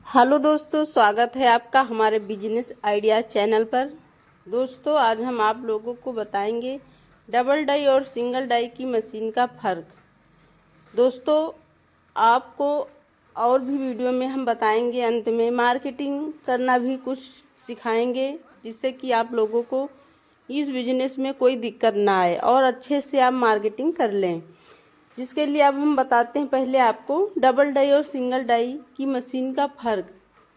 Hello दोस्तों, स्वागत है आपका हमारे बिजनेस आइडिया चैनल पर। दोस्तों, आज हम आप लोगों को बताएंगे डबल डाई और सिंगल डाई की मशीन का फ़र्क। दोस्तों, आपको और भी वीडियो में हम बताएंगे, अंत में मार्केटिंग करना भी कुछ सिखाएंगे, जिससे कि आप लोगों को इस बिज़नेस में कोई दिक्कत ना आए और अच्छे से आप मार्केटिंग कर लें। जिसके लिए अब हम बताते हैं पहले आपको डबल डाई और सिंगल डाई की मशीन का फ़र्क।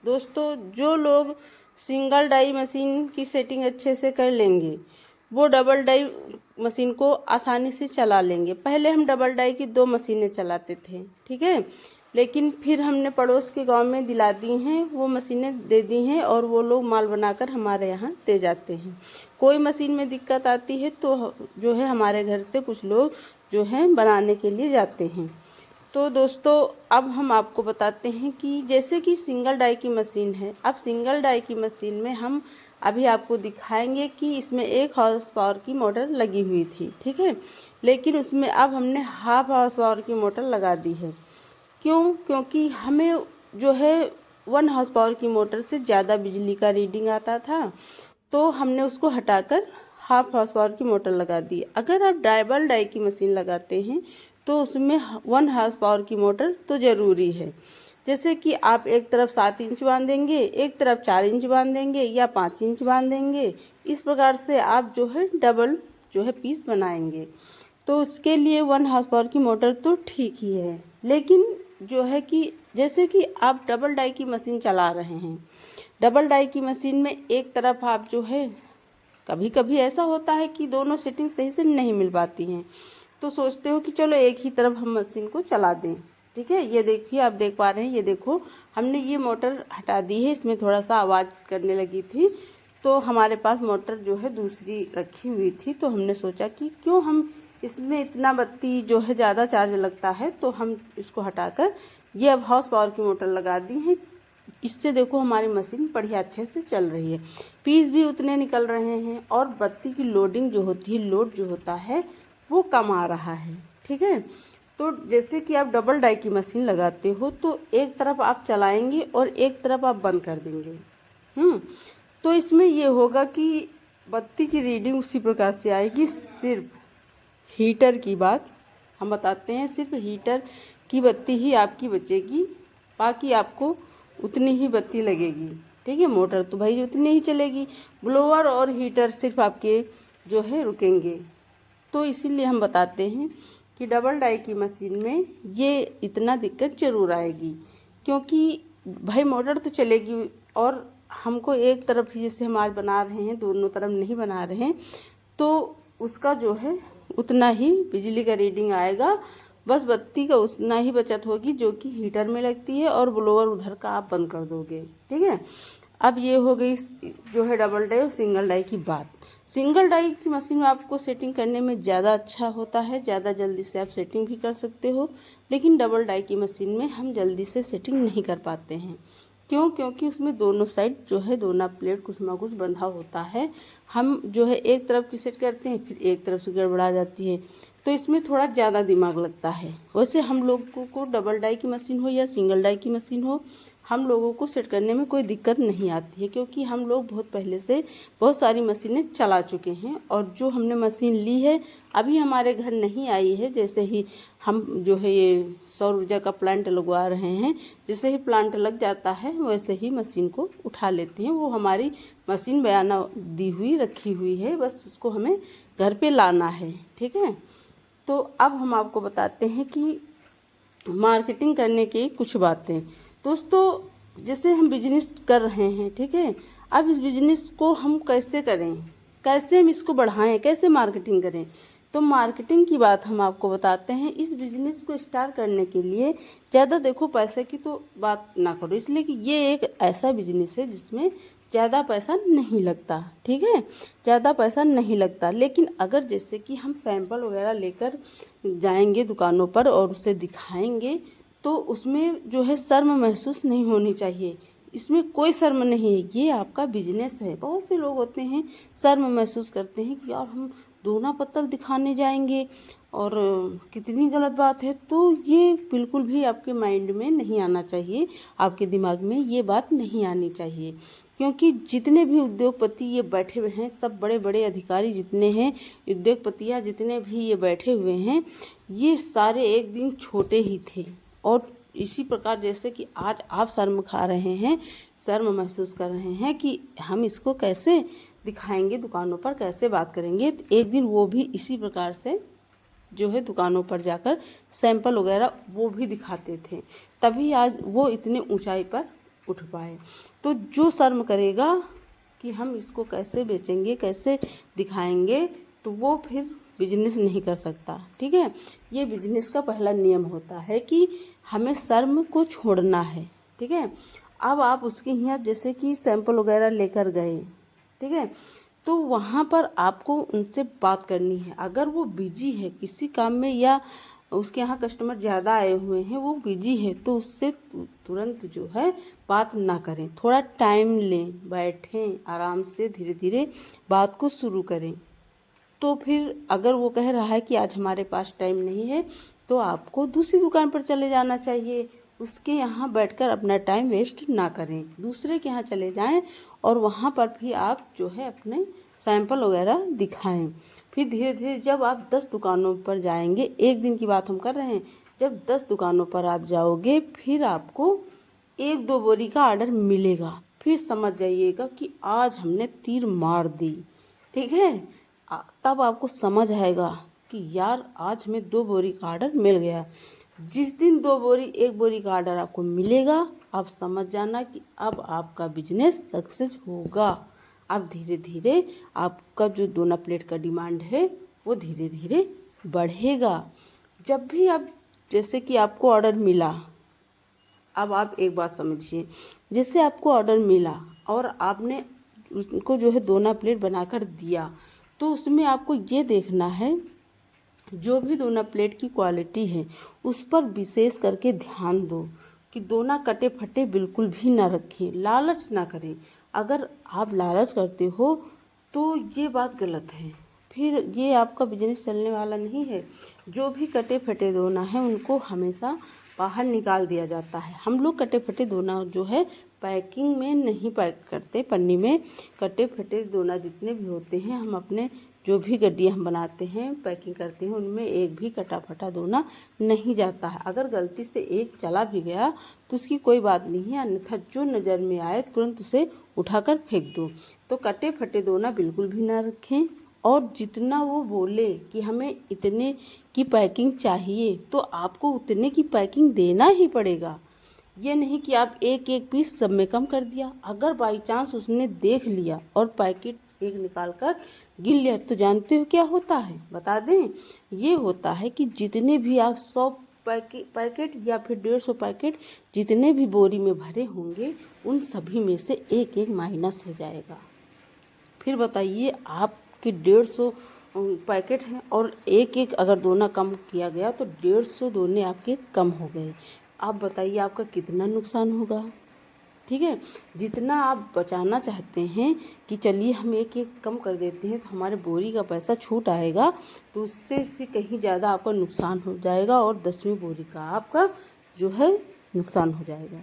दोस्तों, जो लोग सिंगल डाई मशीन की सेटिंग अच्छे से कर लेंगे वो डबल डाई मशीन को आसानी से चला लेंगे। पहले हम डबल डाई की 2 मशीनें चलाते थे, ठीक है, लेकिन फिर हमने पड़ोस के गांव में दिला दी हैं, वो मशीनें दे दी हैं और वो लोग माल बनाकर हमारे यहाँ दे जाते हैं। कोई मशीन में दिक्कत आती है तो जो है हमारे घर से कुछ लोग जो है बनाने के लिए जाते हैं। तो दोस्तों, अब हम आपको बताते हैं कि जैसे कि सिंगल डाई की मशीन है। अब सिंगल डाई की मशीन में हम अभी आपको दिखाएंगे कि इसमें 1 हॉर्स पावर की मोटर लगी हुई थी, ठीक है, लेकिन उसमें अब हमने हाफ हॉर्स पावर की मोटर लगा दी है। क्यों? क्योंकि हमें जो है 1 हॉर्स पावर की मोटर से ज़्यादा बिजली का रीडिंग आता था, तो हमने उसको हटाकर हाफ हॉर्स पावर की मोटर लगा दी। अगर आप डबल डाई की मशीन लगाते हैं तो उसमें 1 हॉर्स पावर की मोटर तो ज़रूरी है। जैसे कि आप एक तरफ 7 इंच बांधेंगे, एक तरफ 4 इंच बांधेंगे या 5 इंच बांधेंगे। इस प्रकार से आप जो है डबल जो है पीस बनाएंगे, तो उसके लिए 1 हॉर्स पावर की मोटर तो ठीक ही है। लेकिन जो है कि जैसे कि आप डबल डाई की मशीन चला रहे हैं, डबल डाई की मशीन में एक तरफ आप जो है, कभी कभी ऐसा होता है कि दोनों सेटिंग सही से नहीं मिल पाती हैं, तो सोचते हो कि चलो एक ही तरफ हम मशीन को चला दें, ठीक है। ये देखिए, आप देख पा रहे हैं, ये देखो हमने ये मोटर हटा दी है। इसमें थोड़ा सा आवाज़ करने लगी थी, तो हमारे पास मोटर जो है दूसरी रखी हुई थी, तो हमने सोचा कि क्यों हम इसमें इतना बत्ती जो है ज़्यादा चार्ज लगता है, तो हम इसको हटाकर ये अब हाउस पावर की मोटर लगा दी है। इससे देखो हमारी मशीन बढ़िया अच्छे से चल रही है, पीस भी उतने निकल रहे हैं और बत्ती की लोडिंग जो होती है, लोड जो होता है वो कम आ रहा है, ठीक है। तो जैसे कि आप डबल डाई की मशीन लगाते हो तो एक तरफ आप चलाएंगे और एक तरफ आप बंद कर देंगे। तो इसमें ये होगा कि बत्ती की रीडिंग उसी प्रकार से आएगी। सिर्फ हीटर की बात हम बताते हैं, सिर्फ हीटर की बत्ती ही आपकी बचेगी, बाकी आपको उतनी ही बत्ती लगेगी, ठीक है। मोटर तो भाई उतनी ही चलेगी, ब्लोअर और हीटर सिर्फ आपके जो है रुकेंगे। तो इसीलिए हम बताते हैं कि डबल डाई की मशीन में ये इतना दिक्कत ज़रूर आएगी, क्योंकि भाई मोटर तो चलेगी और हमको एक तरफ ही, जैसे हम आज बना रहे हैं, दोनों तरफ नहीं बना रहे हैं, तो उसका जो है उतना ही बिजली का रीडिंग आएगा। बस बत्ती का उतना ही बचत होगी जो कि हीटर में लगती है, और ब्लोअर उधर का आप बंद कर दोगे, ठीक है। अब ये हो गई जो है डबल डाई और सिंगल डाई की बात। सिंगल डाई की मशीन में आपको सेटिंग करने में ज़्यादा अच्छा होता है, ज़्यादा जल्दी से आप सेटिंग भी कर सकते हो, लेकिन डबल डाई की मशीन में हम जल्दी से सेटिंग नहीं कर पाते हैं। क्यों? क्योंकि उसमें दोनों साइड जो है दोनों प्लेट कुछ ना कुछ बंधा होता है। हम जो है एक तरफ की सेट करते हैं, फिर एक तरफ से गड़बड़ा जाती है, तो इसमें थोड़ा ज़्यादा दिमाग लगता है। वैसे हम लोगों को डबल डाई की मशीन हो या सिंगल डाई की मशीन हो, हम लोगों को सेट करने में कोई दिक्कत नहीं आती है, क्योंकि हम लोग बहुत पहले से बहुत सारी मशीनें चला चुके हैं। और जो हमने मशीन ली है अभी हमारे घर नहीं आई है, जैसे ही हम जो है ये सौर ऊर्जा का प्लांट लगवा रहे हैं, जैसे ही प्लांट लग जाता है वैसे ही मशीन को उठा लेते हैं। वो हमारी मशीन बयाना दी हुई रखी हुई है, बस उसको हमें घर पे लाना है, ठीक है। तो अब हम आपको बताते हैं कि मार्केटिंग करने की कुछ बातें। दोस्तों, जैसे हम बिजनेस कर रहे हैं, ठीक है, अब इस बिजनेस को हम कैसे करें, कैसे हम इसको बढ़ाएं, कैसे मार्केटिंग करें, तो मार्केटिंग की बात हम आपको बताते हैं। इस बिजनेस को स्टार्ट करने के लिए ज़्यादा देखो पैसे की तो बात ना करो, इसलिए कि ये एक ऐसा बिजनेस है जिसमें ज़्यादा पैसा नहीं लगता, ठीक है, ज़्यादा पैसा नहीं लगता। लेकिन अगर जैसे कि हम सैंपल वगैरह लेकर जाएंगे दुकानों पर और उसे दिखाएंगे, तो उसमें जो है शर्म महसूस नहीं होनी चाहिए। इसमें कोई शर्म नहीं है, ये आपका बिजनेस है। बहुत से लोग होते हैं शर्म महसूस करते हैं कि यार हम दोना पत्तल दिखाने जाएंगे और कितनी गलत बात है। तो ये बिल्कुल भी आपके माइंड में नहीं आना चाहिए, आपके दिमाग में ये बात नहीं आनी चाहिए, क्योंकि जितने भी उद्योगपति ये बैठे हुए हैं, सब बड़े बड़े अधिकारी जितने हैं, उद्योगपतियाँ जितने भी ये बैठे हुए हैं, ये सारे एक दिन छोटे ही थे। और इसी प्रकार जैसे कि आज आप शर्म खा रहे हैं, शर्म महसूस कर रहे हैं कि हम इसको कैसे दिखाएंगे, दुकानों पर कैसे बात करेंगे, तो एक दिन वो भी इसी प्रकार से जो है दुकानों पर जाकर सैंपल वगैरह वो भी दिखाते थे, तभी आज वो इतने ऊंचाई पर उठ पाए। तो जो शर्म करेगा कि हम इसको कैसे बेचेंगे, कैसे दिखाएंगे, तो वो फिर बिजनेस नहीं कर सकता। ठीक है, ये बिजनेस का पहला नियम होता है कि हमें शर्म को छोड़ना है। ठीक है, अब आप उसके यहाँ जैसे कि सैंपल वगैरह लेकर गए, ठीक है, तो वहाँ पर आपको उनसे बात करनी है। अगर वो बिजी है किसी काम में या उसके यहाँ कस्टमर ज़्यादा आए हुए हैं, वो बिजी है, तो उससे तुरंत जो है बात ना करें, थोड़ा टाइम लें, बैठें, आराम से धीरे धीरे बात को शुरू करें। तो फिर अगर वो कह रहा है कि आज हमारे पास टाइम नहीं है, तो आपको दूसरी दुकान पर चले जाना चाहिए, उसके यहाँ बैठकर अपना टाइम वेस्ट ना करें, दूसरे के यहाँ चले जाएं और वहाँ पर भी आप जो है अपने सैंपल वगैरह दिखाएं। फिर धीरे धीरे जब आप 10 दुकानों पर जाएंगे, एक दिन की बात हम कर रहे हैं, जब 10 दुकानों पर आप जाओगे, फिर आपको 1-2 बोरी का ऑर्डर मिलेगा, फिर समझ जाइएगा कि आज हमने तीर मार दी। ठीक है, तब आपको समझ आएगा कि यार आज हमें 2 बोरी का ऑर्डर मिल गया। जिस दिन 2 बोरी 1 बोरी का ऑर्डर आपको मिलेगा, आप समझ जाना कि अब आपका बिजनेस सक्सेस होगा। अब धीरे धीरे आपका जो दोना प्लेट का डिमांड है वो धीरे धीरे बढ़ेगा। जब भी आप जैसे कि आपको ऑर्डर मिला, अब आप एक बात समझिए, जैसे आपको ऑर्डर मिला और आपने उनको जो है दोना प्लेट बनाकर दिया, तो उसमें आपको ये देखना है जो भी दोना प्लेट की क्वालिटी है उस पर विशेष करके ध्यान दो कि दोना कटे फटे बिल्कुल भी ना रखें, लालच ना करें। अगर आप लालच करते हो तो ये बात गलत है, फिर ये आपका बिजनेस चलने वाला नहीं है। जो भी कटे फटे दोना है उनको हमेशा बाहर निकाल दिया जाता है। हम लोग कटे फटे दोना जो है पैकिंग में नहीं पैक करते, पन्नी में कटे फटे दोना जितने भी होते हैं, हम अपने जो भी गड्डियाँ हम बनाते हैं, पैकिंग करते हैं, उनमें एक भी कटा फटा दोना नहीं जाता है। अगर गलती से एक चला भी गया तो उसकी कोई बात नहीं है, अन्यथा जो नज़र में आए तुरंत उसे उठाकर फेंक दो। तो कटे फटे दोना बिल्कुल भी ना रखें, और जितना वो बोले कि हमें इतने की पैकिंग चाहिए तो आपको उतने की पैकिंग देना ही पड़ेगा। ये नहीं कि आप एक एक पीस सब में कम कर दिया। अगर बाई चांस उसने देख लिया और पैकेट एक निकाल कर गिन लिया, तो जानते हो क्या होता है, बता दें? ये होता है कि जितने भी आप 100 पैकेट या फिर 150 पैकेट जितने भी बोरी में भरे होंगे, उन सभी में से एक एक माइनस हो जाएगा। फिर बताइए, आपके 150 पैकेट हैं और एक एक अगर दोना कम किया गया तो 150 दोने आपके कम हो गए। आप बताइए आपका कितना नुकसान होगा। ठीक है, जितना आप बचाना चाहते हैं कि चलिए हम एक एक कम कर देते हैं तो हमारे बोरी का पैसा छूट आएगा, तो उससे भी कहीं ज़्यादा आपका नुकसान हो जाएगा और 10वीं बोरी का आपका जो है नुकसान हो जाएगा।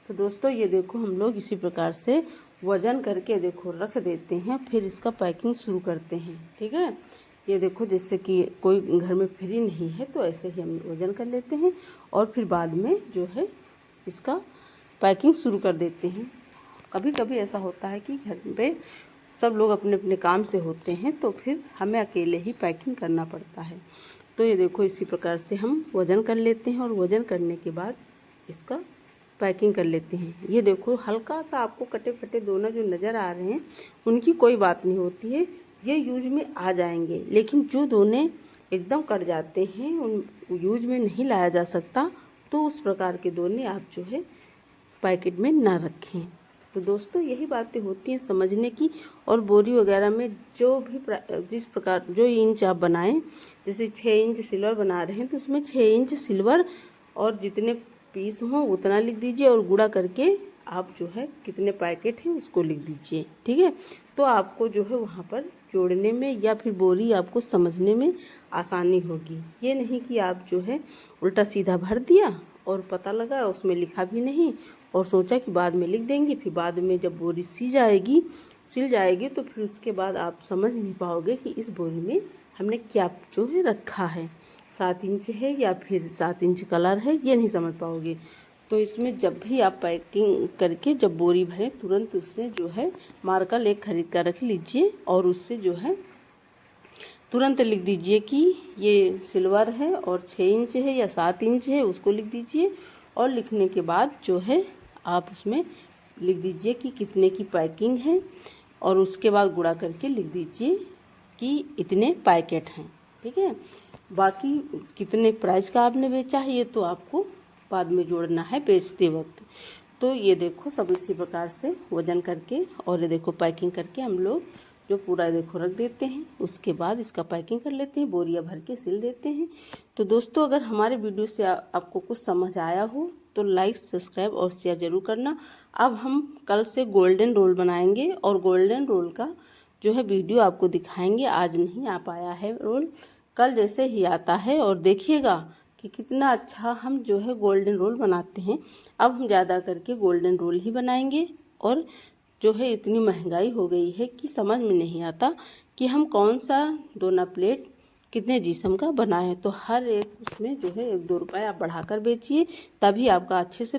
तो दोस्तों ये देखो, हम लोग इसी प्रकार से वज़न करके देखो रख देते हैं, फिर इसका पैकिंग शुरू करते हैं। ठीक है, ये देखो जैसे कि कोई घर में फ्री नहीं है तो ऐसे ही हम वज़न कर लेते हैं और फिर बाद में जो है इसका पैकिंग शुरू कर देते हैं। कभी कभी ऐसा होता है कि घर पे सब लोग अपने अपने काम से होते हैं, तो फिर हमें अकेले ही पैकिंग करना पड़ता है। तो ये देखो इसी प्रकार से हम वज़न कर लेते हैं और वज़न करने के बाद इसका पैकिंग कर लेते हैं। ये देखो हल्का सा आपको कटे फटे दोना जो नज़र आ रहे हैं उनकी कोई बात नहीं होती है, ये यूज में आ जाएंगे। लेकिन जो दोने एकदम कट जाते हैं, उन यूज में नहीं लाया जा सकता, तो उस प्रकार के दोने आप जो है पैकेट में ना रखें। तो दोस्तों यही बातें होती हैं समझने की। और बोरी वगैरह में जो भी जिस प्रकार जो इंच आप बनाएं, जैसे 6 इंच सिल्वर बना रहे हैं तो उसमें 6 इंच सिल्वर और जितने पीस हों उतना लिख दीजिए, और गुणा करके आप जो है कितने पैकेट हैं उसको लिख दीजिए। ठीक है, तो आपको जो है वहाँ पर जोड़ने में या फिर बोरी आपको समझने में आसानी होगी। ये नहीं कि आप जो है उल्टा सीधा भर दिया और पता लगा उसमें लिखा भी नहीं और सोचा कि बाद में लिख देंगे, फिर बाद में जब बोरी सिल जाएगी तो फिर उसके बाद आप समझ नहीं पाओगे कि इस बोरी में हमने क्या जो है रखा है, 7 इंच है या फिर 7 इंच कलर है, ये नहीं समझ पाओगे। तो इसमें जब भी आप पैकिंग करके जब बोरी भरें तुरंत उसमें जो है मार्कर एक खरीद कर रख लीजिए और उससे जो है तुरंत लिख दीजिए कि ये सिल्वर है और 6 इंच है या 7 इंच है, उसको लिख दीजिए। और लिखने के बाद जो है आप उसमें लिख दीजिए कि कितने की पैकिंग है और उसके बाद गुणा करके लिख दीजिए कि इतने पैकेट हैं, ठीक है। बाकी कितने प्राइस का आपने बेचा है ये तो आपको बाद में जोड़ना है बेचते वक्त। तो ये देखो सब इसी प्रकार से वजन करके और ये देखो पैकिंग करके हम लोग जो पूरा देखो रख देते हैं, उसके बाद इसका पैकिंग कर लेते हैं, बोरिया भर के सिल देते हैं। तो दोस्तों अगर हमारे वीडियो से आपको कुछ समझ आया हो तो लाइक सब्सक्राइब और शेयर ज़रूर करना। अब हम कल से गोल्डन रोल बनाएंगे और गोल्डन रोल का जो है वीडियो आपको दिखाएंगे। आज नहीं आ पाया है रोल, कल जैसे ही आता है और देखिएगा कि कितना अच्छा हम जो है गोल्डन रोल बनाते हैं। अब हम ज़्यादा करके गोल्डन रोल ही बनाएंगे। और जो है इतनी महंगाई हो गई है कि समझ में नहीं आता कि हम कौन सा दोना प्लेट कितने जिस्म का बनाएं। तो हर एक उसमें जो है 1-2 रुपये आप बढ़ाकर बेचिए, तभी आपका अच्छे से